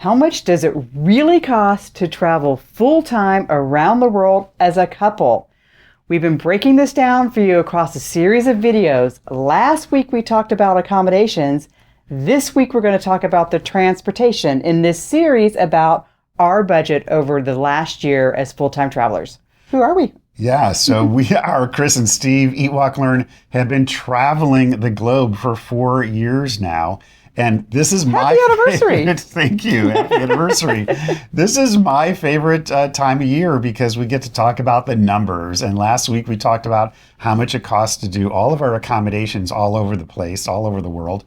How much does it really cost to travel full-time around the world as a couple? We've been breaking this down for you across a series of videos. Last week we talked about accommodations. This week we're going to talk about the transportation in this series about our budget over the last year as full-time travelers. Who are we? Yeah, so we are Chris and Steve. EatWalkLearn have been traveling the globe for 4 years now. And this is my anniversary. Thank you. Happy anniversary. This is my favorite time of year because we get to talk about the numbers. And last week we talked about how much it costs to do all of our accommodations all over the place, all over the world.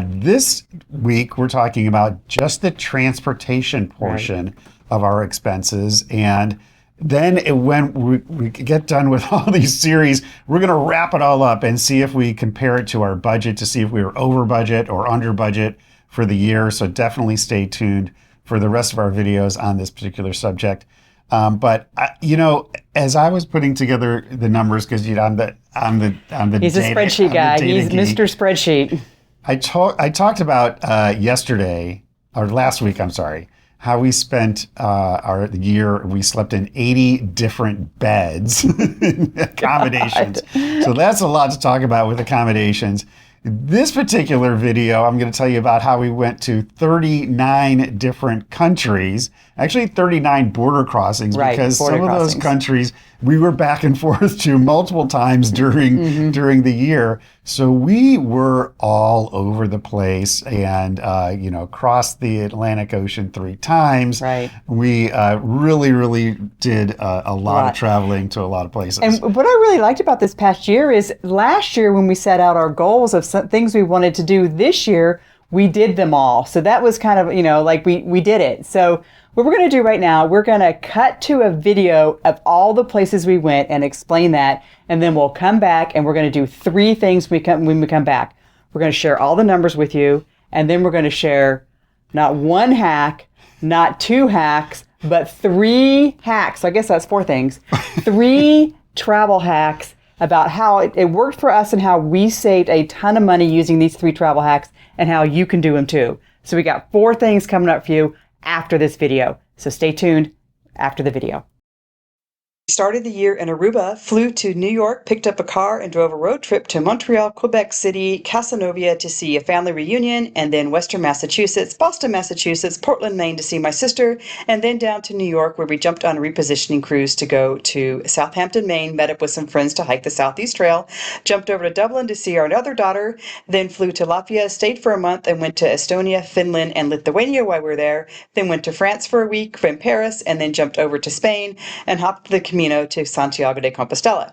This week we're talking about just the transportation portion of our expenses. And then when we get done with all these series, we're going to wrap it all up and see if we compare it to our budget to see if we were over budget or under budget for the year. So definitely stay tuned for the rest of our videos on this particular subject. But as I was putting together the numbers, because I'm the he's a spreadsheet guy. He's Mr. Spreadsheet. I talked about last week. I'm sorry. How we spent our year. We slept in 80 different beds, accommodations. So that's a lot to talk about with accommodations. This particular video, I'm going to tell you about how we went to 39 different countries, actually 39 border crossings, because some of those countries we were back and forth to multiple times during the year. So we were all over the place and, crossed the Atlantic Ocean 3 times. Right. We really did a lot of traveling to a lot of places. And what I really liked about this past year is last year when we set out our goals of some things we wanted to do this year, we did them all. So that was kind of, we did it. So what we're going to do right now, we're going to cut to a video of all the places we went and explain that. And then we'll come back and we're going to do 3 things when we come back. We're going to share all the numbers with you. And then we're going to share not 1 hack, not 2 hacks, but 3 hacks. So I guess that's 4 things. 3 travel hacks about how it worked for us and how we saved a ton of money using these 3 travel hacks and how you can do them too. So we got 4 things coming up for you after this video. So stay tuned after the video. We started the year in Aruba, flew to New York, picked up a car, and drove a road trip to Montreal, Quebec City, Casanova to see a family reunion, and then Western Massachusetts, Boston, Massachusetts, Portland, Maine to see my sister, and then down to New York where we jumped on a repositioning cruise to go to Southampton, Maine, met up with some friends to hike the Southeast Trail, jumped over to Dublin to see our other daughter, then flew to Latvia, stayed for a month, and went to Estonia, Finland, and Lithuania while we were there, then went to France for a week, from Paris, and then jumped over to Spain and hopped the Camino to Santiago de Compostela.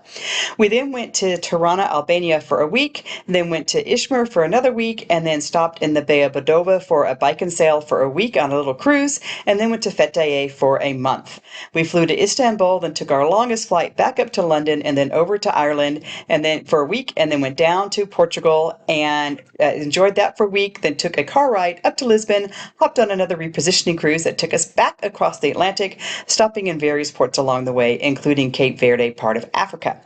We then went to Tirana, Albania for a week, then went to Izmir for another week, and then stopped in the Bay of Badova for a bike and sail for a week on a little cruise, and then went to Fethiye for a month. We flew to Istanbul, then took our longest flight back up to London, and then over to Ireland, and then for a week, and then went down to Portugal and enjoyed that for a week, then took a car ride up to Lisbon, hopped on another repositioning cruise that took us back across the Atlantic, stopping in various ports along the way, including Cape Verde, part of Africa.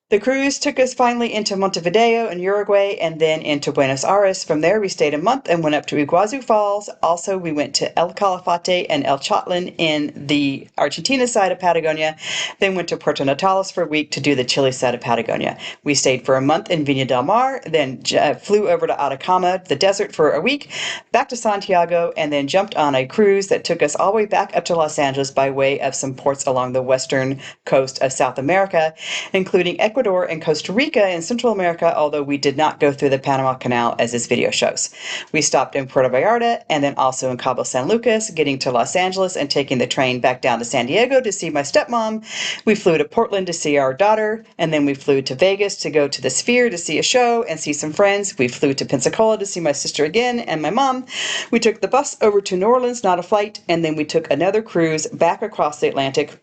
The cruise took us finally into Montevideo in Uruguay and then into Buenos Aires. From there, we stayed a month and went up to Iguazu Falls. Also, we went to El Calafate and El Chotlan in the Argentina side of Patagonia, then went to Puerto Natales for a week to do the Chile side of Patagonia. We stayed for a month in Viña del Mar, then flew over to Atacama, the desert, for a week, back to Santiago, and then jumped on a cruise that took us all the way back up to Los Angeles by way of some ports along the western coast of South America, including Ecuador and Costa Rica in Central America, although we did not go through the Panama Canal as this video shows. We stopped in Puerto Vallarta and then also in Cabo San Lucas, getting to Los Angeles and taking the train back down to San Diego to see my stepmom. We flew to Portland to see our daughter, and then we flew to Vegas to go to the Sphere to see a show and see some friends. We flew to Pensacola to see my sister again and my mom. We took the bus over to New Orleans, not a flight, and then we took another cruise back across the Atlantic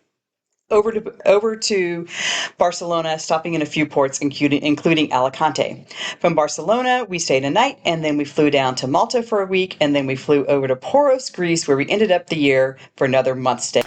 over to Barcelona, stopping in a few ports, including Alicante. From Barcelona, we stayed a night, and then we flew down to Malta for a week, and then we flew over to Poros, Greece, where we ended up the year for another month stay.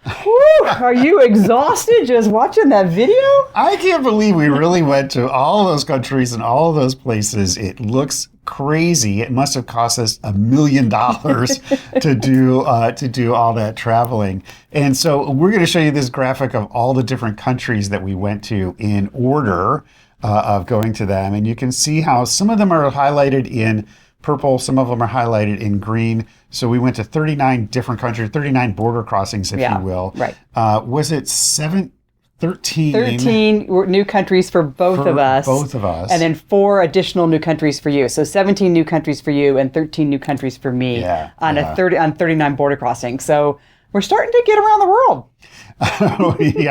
Whew, are you exhausted just watching that video? I can't believe we really went to all of those countries and all of those places. It looks crazy. It must have cost us $1 million to do all that traveling. And so we're going to show you this graphic of all the different countries that we went to in order of going to them. And you can see how some of them are highlighted in purple, some of them are highlighted in green. So we went to 39 different countries, 39 border crossings, if you will. Right. Was it 13? 13 new countries for both of us. Both of us. And then 4 additional new countries for you. So 17 new countries for you and 13 new countries for me on 39 border crossings. So we're starting to get around the world. We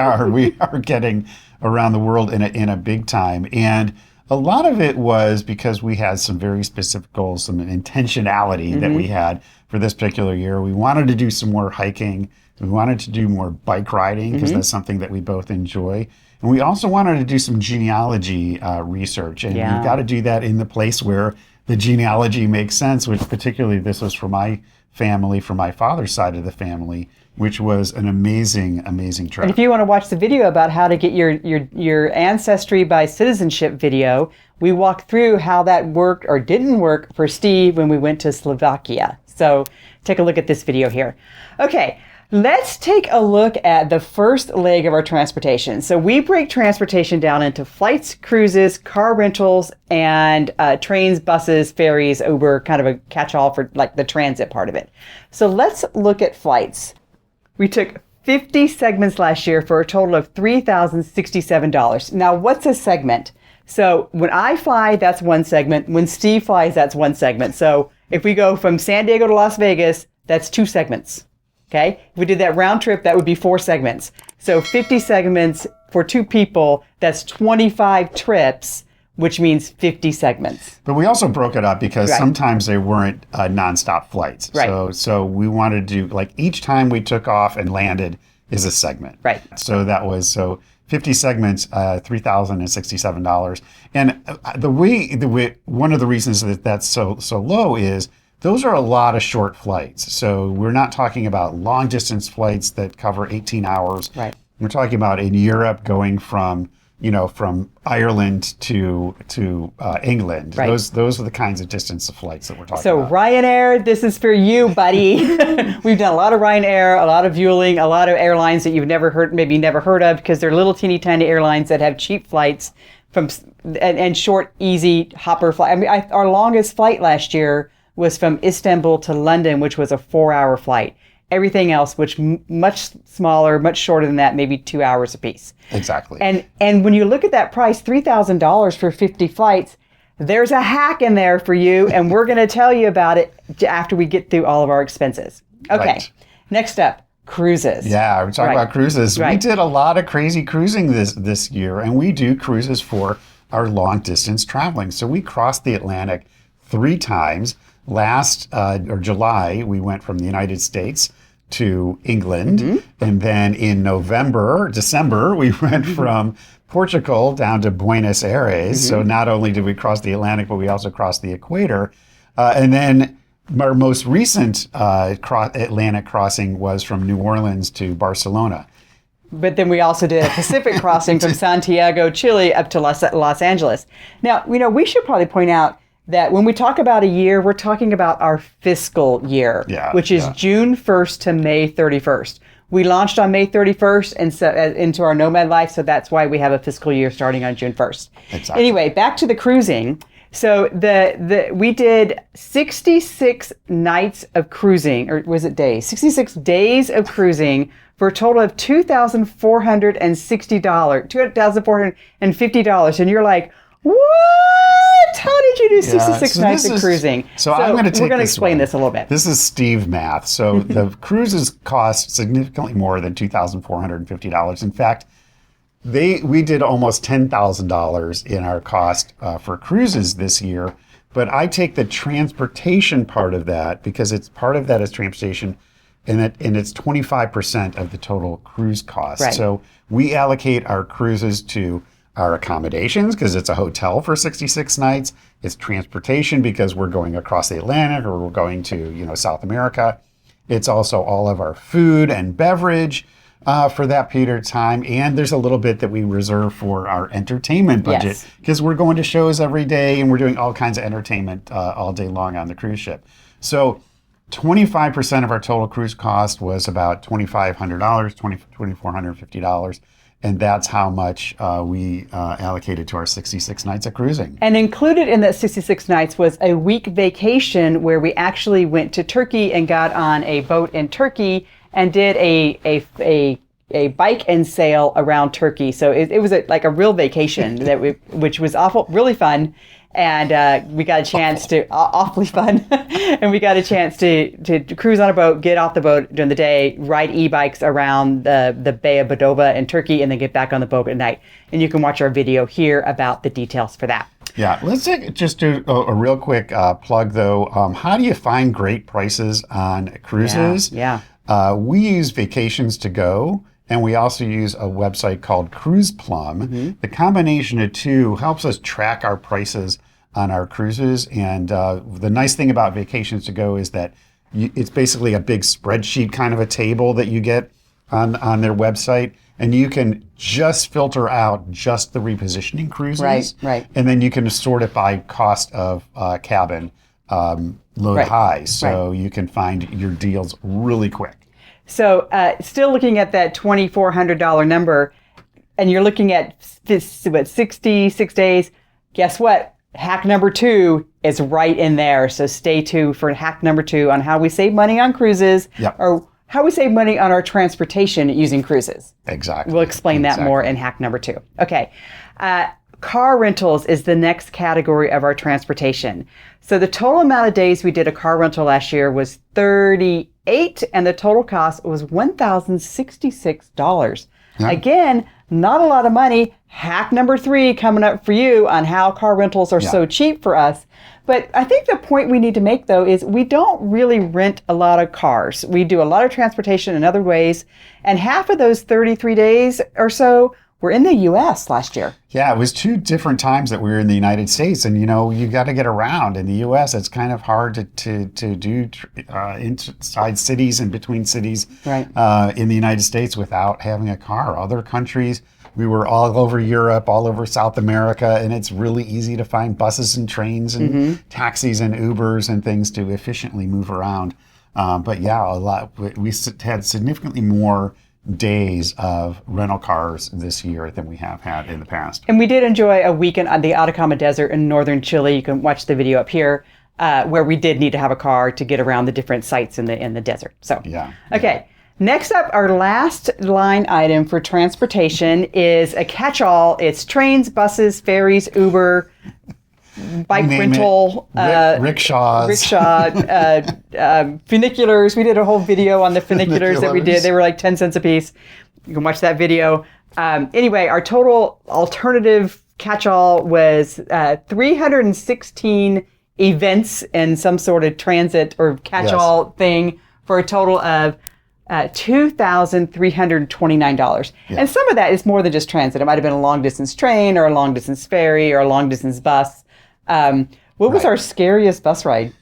are getting around the world in a big time. And a lot of it was because we had some very specific goals, some intentionality that we had for this particular year. We wanted to do some more hiking. We wanted to do more bike riding because that's something that we both enjoy. And we also wanted to do some genealogy research. And we've got to do that in the place where the genealogy makes sense, which particularly this was for my family, for my father's side of the family, which was an amazing, amazing trip. And if you want to watch the video about how to get your ancestry by citizenship video, we walked through how that worked or didn't work for Steve when we went to Slovakia. So take a look at this video here. Okay, let's take a look at the first leg of our transportation. So we break transportation down into flights, cruises, car rentals, and trains, buses, ferries, Uber, kind of a catch-all for like the transit part of it. So let's look at flights. We took 50 segments last year for a total of $3,067. Now, what's a segment? So when I fly, that's one segment. When Steve flies, that's one segment. So if we go from San Diego to Las Vegas, that's 2 segments. Okay? If we did that round trip, that would be 4 segments. So 50 segments for 2 people, that's 25 trips, which means 50 segments. But we also broke it up because sometimes they weren't nonstop flights. Right. So we wanted to do, like, each time we took off and landed is a segment. Right. So that was, 50 segments, $3,067. And one of the reasons that that's so low is those are a lot of short flights. So we're not talking about long distance flights that cover 18 hours. Right. We're talking about in Europe going from Ireland to England. Right. Those are the kinds of distance of flights that we're talking so about. So Ryanair, this is for you, buddy. We've done a lot of Ryanair, a lot of Vueling, a lot of airlines that you've never heard of because they're little teeny tiny airlines that have cheap flights and short, easy hopper flight. I mean, our longest flight last year was from Istanbul to London, which was a 4-hour flight. Everything else, which much smaller, much shorter than that, maybe 2 hours apiece. Exactly. And when you look at that price, $3,000 for 50 flights, there's a hack in there for you, and we're going to tell you about it after we get through all of our expenses. Okay, right. Next up, cruises. Yeah, we're talking about cruises. Right. We did a lot of crazy cruising this year, and we do cruises for our long distance traveling. So we crossed the Atlantic 3 times. Last July, we went from the United States to England. And then in December, we went from Portugal down to Buenos Aires. So not only did we cross the Atlantic, but we also crossed the equator. And then our most recent Atlantic crossing was from New Orleans to Barcelona. But then we also did a Pacific crossing from Santiago, Chile, up to Los Angeles. Now, we should probably point out that when we talk about a year, we're talking about our fiscal year, which is June 1st to May 31st. We launched on May 31st and so, into our Nomad life, so that's why we have a fiscal year starting on June 1st. Exactly. Anyway, back to the cruising. So we did 66 nights of cruising, or was it days? 66 days of cruising for a total of $2,450. $2,450. And you're like, what? How did you do 66 nights of cruising? So I'm going to take We're going to explain this a little bit. This is Steve math. So the cruises cost significantly more than $2,450. In fact, we did almost $10,000 in our cost for cruises this year. But I take the transportation part of that because part of that is transportation, and it's 25% of the total cruise cost. Right. So we allocate our cruises to our accommodations because it's a hotel for 66 nights. It's transportation because we're going across the Atlantic or we're going to South America. It's also all of our food and beverage. for that period of time. And there's a little bit that we reserve for our entertainment budget because we're going to shows every day and we're doing all kinds of entertainment all day long on the cruise ship. So 25% of our total cruise cost was about $2,500, $2,450. And that's how much we allocated to our 66 nights of cruising. And included in that 66 nights was a week vacation where we actually went to Turkey and got on a boat in Turkey and did a bike and sail around Turkey. So it was like a real vacation which was really fun. And we got a chance to, awfully fun, and we got a chance to cruise on a boat, get off the boat during the day, ride e-bikes around the Bay of Bodova in Turkey, and then get back on the boat at night. And you can watch our video here about the details for that. Yeah, let's just do a real quick plug, though. How do you find great prices on cruises? Yeah. We use Vacations to Go. And we also use a website called Cruise Plum. Mm-hmm. The combination of two helps us track our prices on our cruises. And the nice thing about Vacations to Go is that it's basically a big spreadsheet kind of a table that you get on their website. And you can just filter out just the repositioning cruises. Right. And then you can sort it by cost of cabin load high. So you can find your deals really quick. So still looking at that $2,400 number, and you're looking at 66 days, guess what? Hack number 2 is right in there. So stay tuned for hack number 2 on how we save money on cruises or how we save money on our transportation using cruises. Exactly. We'll explain that more in hack number 2. Okay. Car rentals is the next category of our transportation. So the total amount of days we did a car rental last year was 38, and the total cost was $1,066. Yeah. Again, not a lot of money. Hack number 3 coming up for you on how car rentals are so cheap for us. But I think the point we need to make, though, is we don't really rent a lot of cars. We do a lot of transportation in other ways, and half of those 33 days or so were in the U.S. last year. Yeah, it was 2 different times that we were in the United States. And, you got to get around. In the U.S., it's kind of hard to do inside cities and between cities in the United States without having a car. Other countries, we were all over Europe, all over South America, and it's really easy to find buses and trains and taxis and Ubers and things to efficiently move around. But yeah, we had significantly more days of rental cars this year than we have had in the past. And we did enjoy a weekend on the Atacama Desert in northern Chile. You can watch the video up here where we did need to have a car to get around the different sites in the desert. So, okay. Next up, our last line item for transportation is a catch-all. It's trains, buses, ferries, Uber, bike rental, rickshaws, funiculars. We did a whole video on the funiculars that we did. They were like 10 cents a piece. You can watch that video. Anyway, our total alternative catch-all was 316 events in some sort of transit or catch-all thing for a total of $2,329. Yeah. And some of that is more than just transit. It might have been a long-distance train or a long-distance ferry or a long-distance bus. What was our scariest bus ride?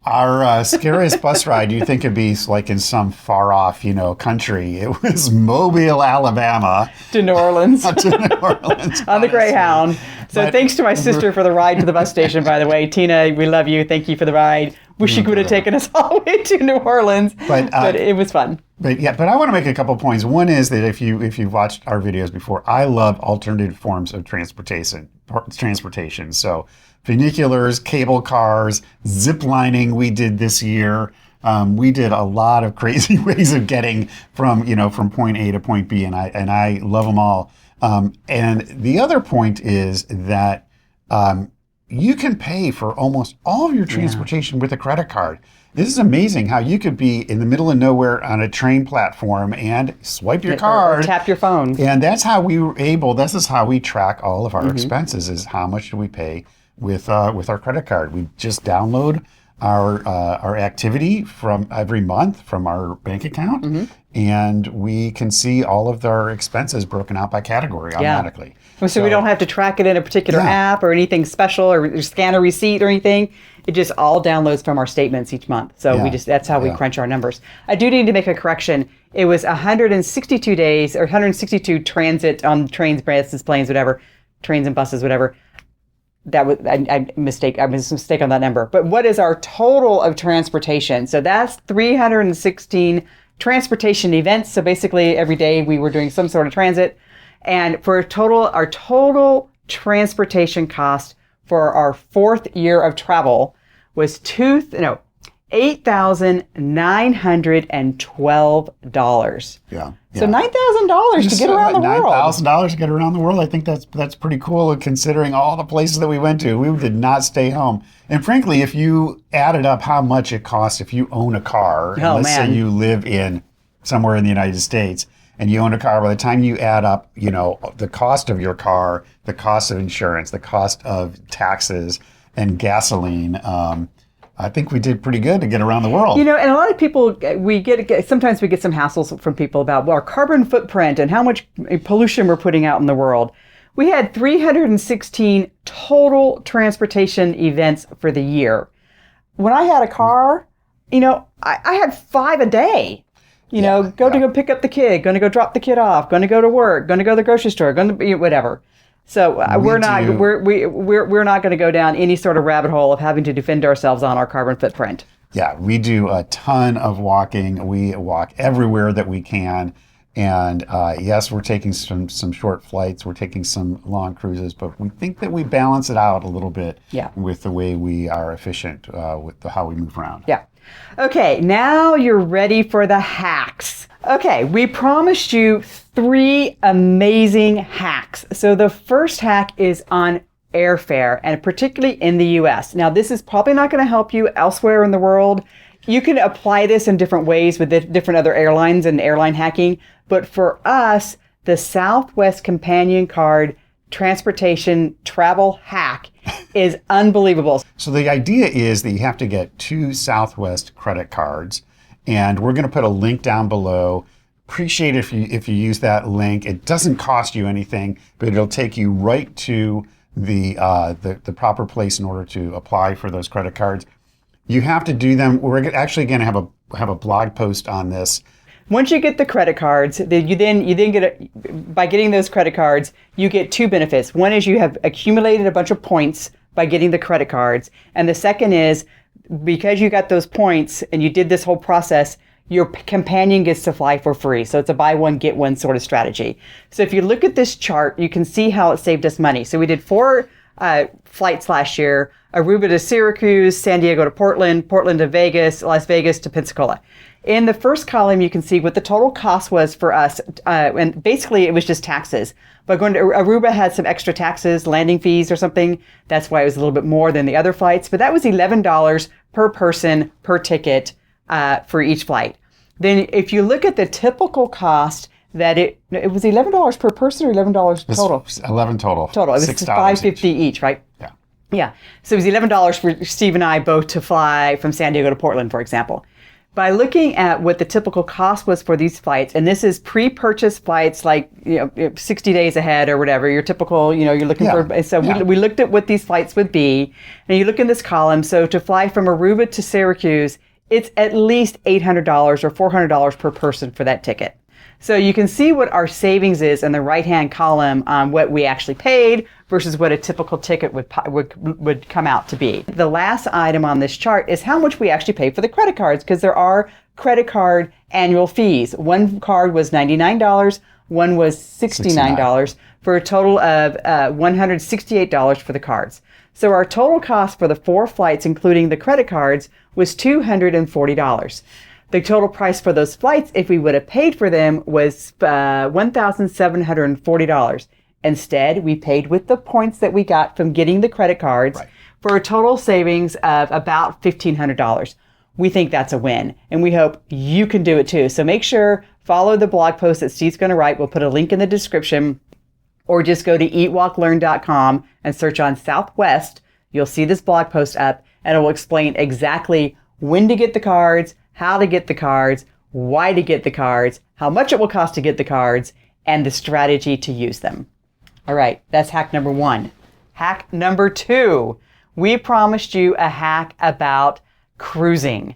Our scariest bus ride, you think it'd be like in some far off, country. It was Mobile, Alabama. To New Orleans. On the Greyhound. So thanks to my sister for the ride to the bus station, by the way. Tina, we love you. Thank you for the ride. Wish she could have taken us all the way to New Orleans, but it was fun. But I want to make a couple points. One is that if you've watched our videos before, I love alternative forms of transportation. So funiculars, cable cars, zip lining we did this year. We did a lot of crazy ways of getting from point A to point B, and I love them all. And the other point is that you can pay for almost all of your transportation with a credit card. This is amazing how you could be in the middle of nowhere on a train platform and swipe your card. Or tap your phone. And that's how we were this is how we track all of our expenses, is how much do we pay with our credit card. We just download our activity from every month from our bank account, and we can see all of our expenses broken out by category automatically. So we don't have to track it in a particular app or anything special or scan a receipt or anything. It just all downloads from our statements each month. So that's how we crunch our numbers. I do need to make a correction. It was 162 days or 162 transit on trains, buses, planes, whatever, trains and buses, whatever. That was I mistake on that number. But what is our total of transportation? So that's 316 transportation events. So basically every day we were doing some sort of transit. And for our total transportation cost for our 4th year of travel was $8,912. Yeah. So $9,000 to get around the world. $9,000 to get around the world. I think that's pretty cool considering all the places that we went to. We did not stay home. And frankly, if you added up how much it costs if you own a car, let's say you live in somewhere in the United States and you own a car, by the time you add up, the cost of your car, the cost of insurance, the cost of taxes and gasoline, I think we did pretty good to get around the world. And a lot of people, sometimes we get some hassles from people about our carbon footprint and how much pollution we're putting out in the world. We had 316 total transportation events for the year. When I had a car, I had 5 a day. To go pick up the kid, going to go drop the kid off, going to go to work, going to go to the grocery store, going to whatever. So we're not going to go down any sort of rabbit hole of having to defend ourselves on our carbon footprint. Yeah, we do a ton of walking. We walk everywhere that we can. And yes, we're taking some short flights. We're taking some long cruises, but we think that we balance it out a little bit with the way we are efficient with how we move around. Yeah. Okay, now you're ready for the hacks. Okay, we promised you 3 amazing hacks. So the first hack is on airfare, and particularly in the US. Now, this is probably not going to help you elsewhere in the world. You can apply this in different ways with different other airlines and airline hacking. But for us, the Southwest Companion Card transportation travel hack is unbelievable. So the idea is that you have to get 2 Southwest credit cards, and we're going to put a link down below. Appreciate if you use that link. It doesn't cost you anything, but it'll take you right to the proper place in order to apply for those credit cards. You have to do them. We're actually going to have a blog post on this. Once you get the credit cards, you then get by getting those credit cards, you get 2 benefits. One is you have accumulated a bunch of points by getting the credit cards, and the second is because you got those points and you did this whole process, your companion gets to fly for free. So it's a buy one get one sort of strategy. So if you look at this chart, you can see how it saved us money. So we did 4 flights last year: Aruba to Syracuse, San Diego to Portland, Portland to Vegas, Las Vegas to Pensacola. In the first column, you can see what the total cost was for us. And basically, it was just taxes. But going to Aruba had some extra taxes, landing fees or something. That's why it was a little bit more than the other flights. But that was $11 per person per ticket for each flight. Then if you look at the typical cost, that it was $11 per person or $11 total? $11 total. Total. It was $5.50 each, right? Yeah. Yeah. So it was $11 for Steve and I both to fly from San Diego to Portland, for example. By looking at what the typical cost was for these flights, and this is pre-purchase flights, like 60 days ahead or whatever, your typical, you're looking for. So we looked at what these flights would be, and you look in this column. So to fly from Aruba to Syracuse, it's at least $800 or $400 per person for that ticket. So you can see what our savings is in the right-hand column on what we actually paid versus what a typical ticket would come out to be. The last item on this chart is how much we actually pay for the credit cards, because there are credit card annual fees. One card was $99, one was $69, for a total of $168 for the cards. So our total cost for the 4 flights, including the credit cards, was $240. The total price for those flights, if we would have paid for them, was $1,740. Instead, we paid with the points that we got from getting the credit cards for a total savings of about $1,500. We think that's a win, and we hope you can do it too. So make sure, follow the blog post that Steve's going to write. We'll put a link in the description, or just go to EatWalkLearn.com and search on Southwest. You'll see this blog post up, and it will explain exactly when to get the cards, how to get the cards, why to get the cards, how much it will cost to get the cards, and the strategy to use them. All right, that's hack number 1. Hack number 2, we promised you a hack about cruising.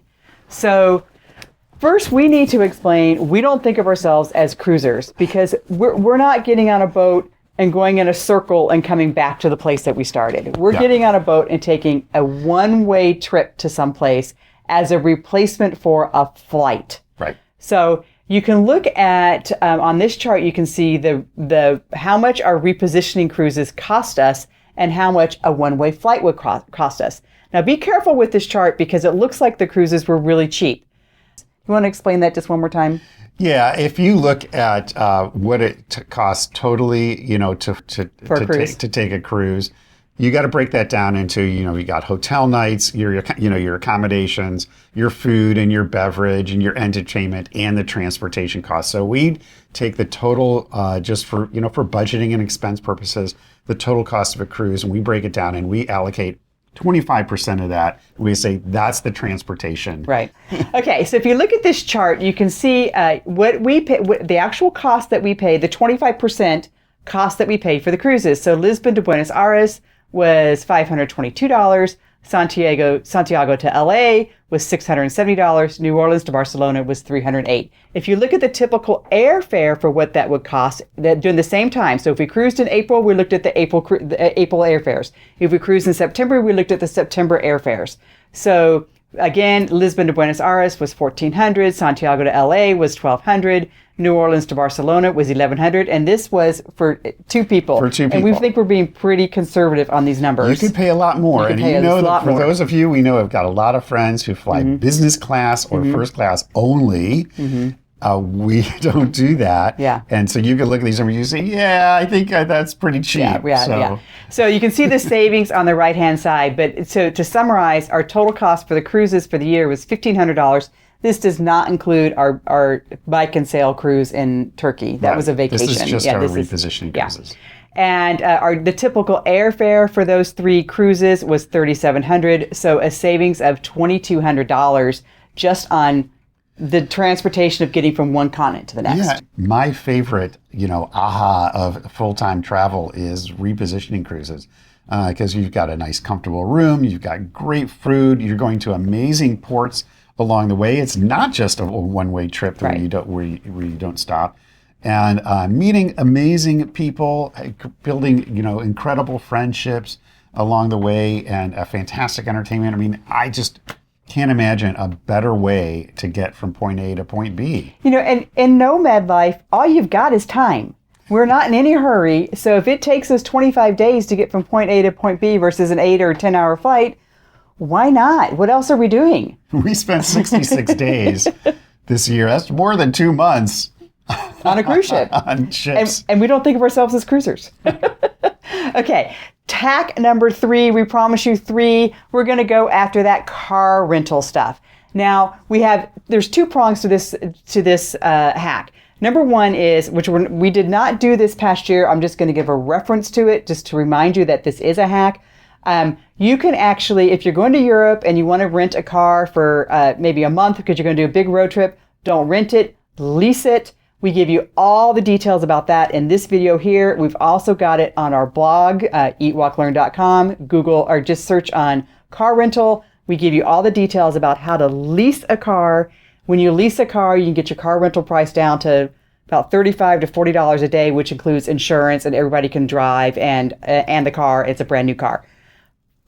So first, we need to explain, we don't think of ourselves as cruisers because we're not getting on a boat and going in a circle and coming back to the place that we started. We're getting on a boat and taking a one-way trip to someplace as a replacement for a flight. Right. So you can look at, on this chart, you can see the how much our repositioning cruises cost us and how much a one-way flight would cost us. Now be careful with this chart because it looks like the cruises were really cheap. You want to explain that just one more time? Yeah, if you look at what it costs totally, to take a cruise, you got to break that down into, you got hotel nights, your accommodations, your food and your beverage and your entertainment and the transportation costs. So we take the total just for budgeting and expense purposes, the total cost of a cruise, and we break it down and we allocate 25% of that. We say that's the transportation. Right. Okay. So if you look at this chart, you can see what we pay, the actual cost that we pay, the 25% cost that we pay for the cruises. So Lisbon to Buenos Aires was $522. Santiago to LA was $670. New Orleans to Barcelona was $308. If you look at the typical airfare for what that would cost during the same time, so if we cruised in April, we looked at the April airfares. If we cruised in September, we looked at the September airfares. So again, Lisbon to Buenos Aires was $1,400. Santiago to LA was $1,200. New Orleans to Barcelona was $1,100, and this was for 2 people. For 2 people. And we think we're being pretty conservative on these numbers. You could pay a lot more. And for those of you, we know I've got a lot of friends who fly business class or first class only. We don't do that. Yeah. And so you can look at these numbers and you say, yeah, I think that's pretty cheap. Yeah. So you can see the savings on the right-hand side. But so to summarize, our total cost for the cruises for the year was $1,500. This does not include our bike and sail cruise in Turkey. That was a vacation. This is just our repositioning cruises. And the typical airfare for those 3 cruises was $3,700. So a savings of $2,200 just on the transportation of getting from one continent to the next. Yeah, my favorite, aha of full-time travel is repositioning cruises. Because you've got a nice comfortable room, you've got great food, you're going to amazing ports along the way. It's not just a one-way trip where you don't stop, and meeting amazing people, building incredible friendships along the way, and a fantastic entertainment. I mean, I just can't imagine a better way to get from point A to point B. And in nomad life, all you've got is time. We're not in any hurry, so if it takes us 25 days to get from point A to point B versus an 8 or 10-hour flight, why not? What else are we doing? We spent 66 days this year. That's more than 2 months. On a cruise ship. On ships. And we don't think of ourselves as cruisers. Okay. Hack number 3. We promise you 3. We're going to go after that car rental stuff. Now, there's 2 prongs to this hack. Number 1 is, which we did not do this past year. I'm just going to give a reference to it just to remind you that this is a hack. You can actually, if you're going to Europe and you want to rent a car for maybe a month because you're going to do a big road trip, don't rent it, lease it. We give you all the details about that in this video here. We've also got it on our blog, EatWalkLearn.com. Google or just search on car rental. We give you all the details about how to lease a car. When you lease a car, you can get your car rental price down to about $35 to $40 a day, which includes insurance, and everybody can drive and the car. It's a brand new car.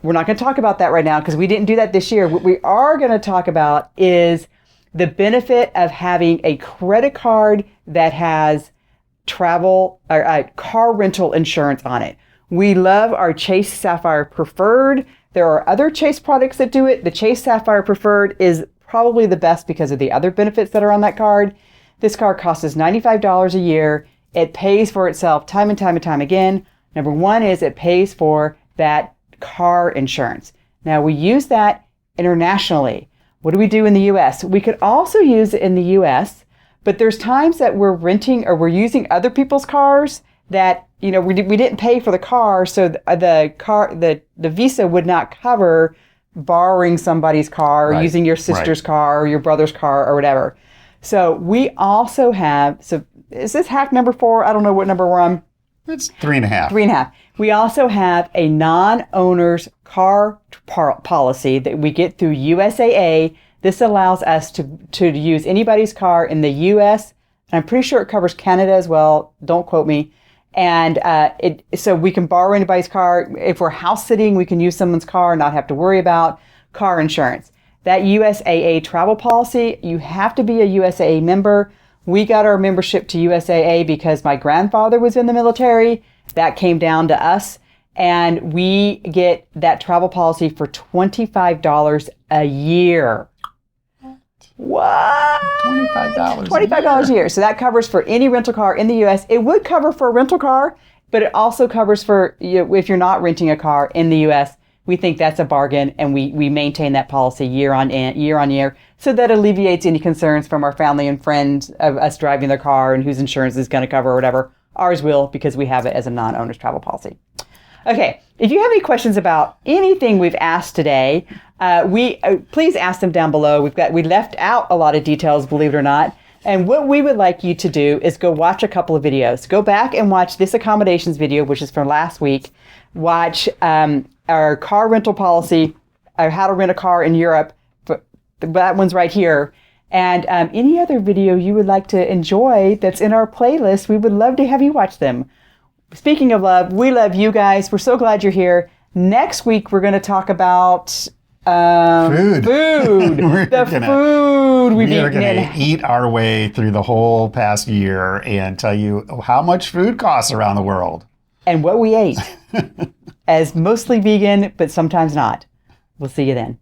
We're not going to talk about that right now because we didn't do that this year. What we are going to talk about is the benefit of having a credit card that has travel or car rental insurance on it. We love our Chase Sapphire Preferred. There are other Chase products that do it. The Chase Sapphire Preferred is probably the best because of the other benefits that are on that card. This card costs us $95 a year. It pays for itself time and time and time again. Number 1 is it pays for that car insurance. Now we use that internationally. What do we do in the US? We could also use it in the US, but there's times that we're renting or we're using other people's cars that, we didn't pay for the car, so the Visa would not cover borrowing somebody's car, or Right. using your sister's car or your brother's car or whatever. So we also have, so is this hack number 4? I don't know what number we're on. It's 3.5. 3.5. We also have a non-owner's car policy that we get through USAA. This allows us to use anybody's car in the U.S., and I'm pretty sure it covers Canada as well. Don't quote me. And so we can borrow anybody's car. If we're house sitting, we can use someone's car and not have to worry about car insurance. That USAA travel policy, you have to be a USAA member. We got our membership to USAA because my grandfather was in the military. That came down to us. And we get that travel policy for $25 a year. What? $25. $25 a year. So that covers for any rental car in the U.S. It would cover for a rental car, but it also covers for if you're not renting a car in the U.S. We think that's a bargain, and we maintain that policy year on year, so that alleviates any concerns from our family and friends of us driving their car and whose insurance is going to cover or whatever. Ours will, because we have it as a non-owner's travel policy. Okay, if you have any questions about anything we've asked today, please ask them down below. We left out a lot of details, believe it or not. And what we would like you to do is go watch a couple of videos. Go back and watch this accommodations video, which is from last week. Watch our car rental policy, how to rent a car in Europe. That one's right here. And any other video you would like to enjoy that's in our playlist, we would love to have you watch them. Speaking of love, we love you guys. We're so glad you're here. Next week, we're going to talk about food. Food we're going to eat our way through the whole past year and tell you how much food costs around the world. And what we ate as mostly vegan, but sometimes not. We'll see you then.